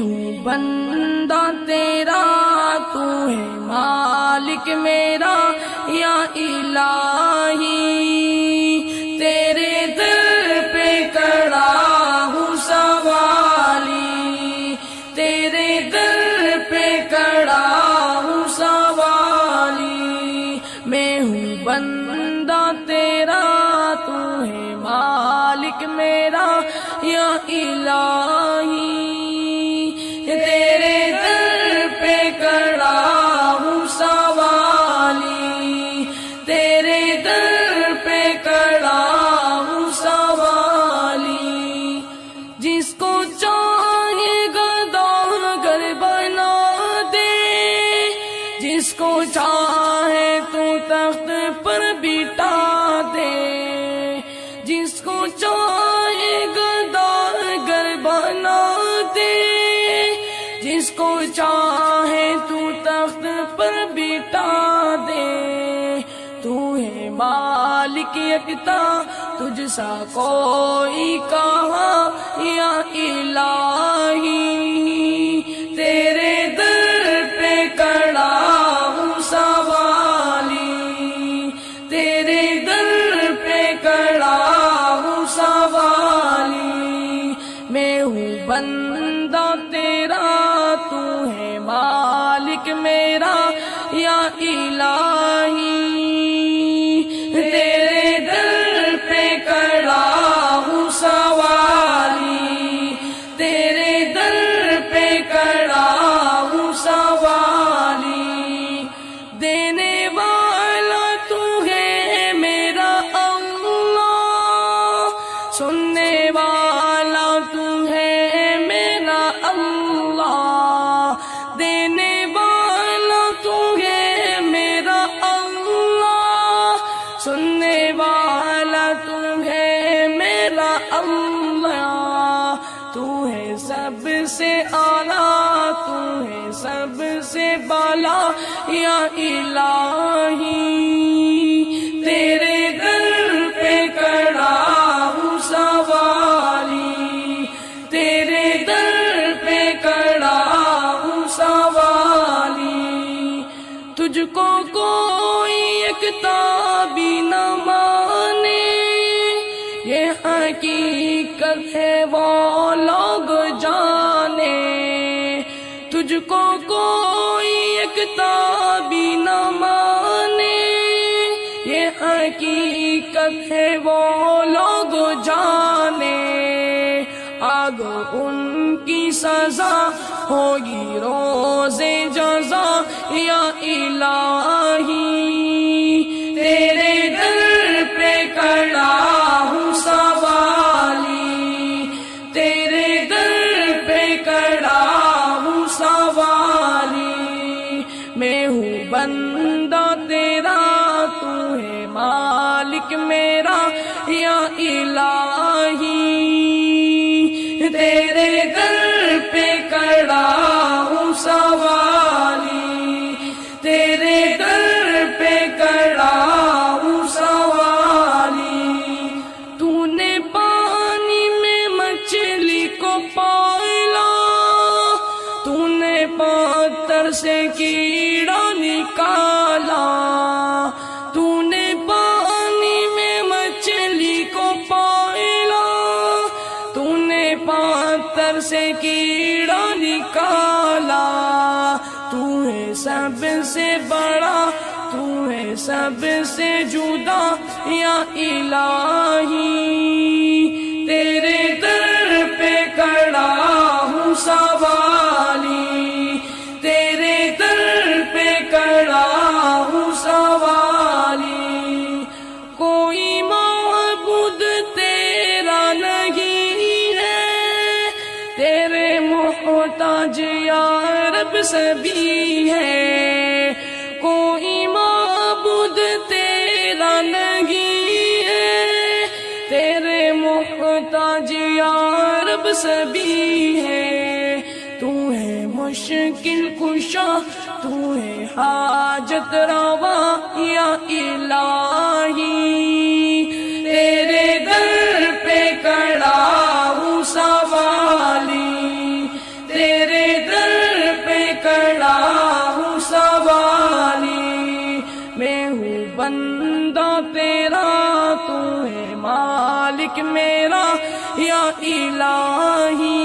ہوں بندہ تیرا، تو ہے مالک میرا یا الہی، تیرے در پہ کھڑا ہوں سوالی، تیرے در پہ کھڑا ہوں سوالی، میں ہوں بندہ تیرا، تو ہے مالک میرا یا الہی، تیرے در پہ کھڑا ہوں سوالی، تیرے در پہ کھڑا ہوں سوالی، جس کو چاہے گداگر بنا دے، جس کو چاہے تو تخت پر بٹھا دے، جس کو چاہے گداگر بنا دے، جس کو چاہے تو تخت پر بٹھا دے، تو ہے مالک یکتا، تجھ سا کوئی کہاں یا الہی، تیرے در پہ کھڑا ہوں سوالی، تیرے در پہ کھڑا ہوں سوالی، میں ہوں بندہ تیرا، تو ہے مالک میرا یا الہی، تیرے در پہ کھڑا ہوں سوالی، تیرے در پہ کھڑا ہوں سوالی، دینے والا تو ہے میرا اللہ، سننے والا تو ہے میرا اللہ، دینے والا تو ہے میرا اللہ، سننے والا تو ہے میرا اللہ، تو ہے سب سے اعلیٰ، تو ہے سب سے بالا یا الہی، تیرے در پہ کھڑا ہوں سوالی، تیرے در پہ کھڑا ہوں سوالی، تجھ کو کوئی یکتا بھی نہ مانے، یہ حقیقت ہے وہ لوگ جانے، تجھ کو کوئی یکتا بھی نہ مانے، یہ حقیقت ہے وہ لوگ جانے، آگ ان کی سزا ہوگی روز جزا یا الہی، تیرے در پہ کھڑا ہوں سوالی، تیرے در پہ کھڑا ہوں سوالی، میں ہوں بندہ تیرا، تو ہے مالک میرا یا الہی، تیرے در پہ کھڑا ہوں سوالی، تیرے در پہ کھڑا ہوں سوالی، تو نے پانی میں مچھلی کو پالا، تو نے پتھر سے کیڑا نکالا، تو نے پانی میں مچھلی کو پالا، تو نے پتھر سے کیڑا نکالا، تو ہے سب سے بڑا، تو ہے سب سے جدا یا الہی، تیرے در پہ کھڑا ہوں سوالی، تیرے در پہ کھڑا ہوں سوالی، کوئی معبود تیرا نہیں ہے، تیرے محتاج یا رب سبھی ہے، کوئی معبود تیرا نہیں ہے، تیرے محتاج یا رب سبھی ہے، تو ہے مشکل کشا، تو ہے حاجت روا یا الہی، تیرے در پہ کھڑا ہوں سوالی، تیرے بندہ تیرا، تو ہے مالک میرا یا الہی۔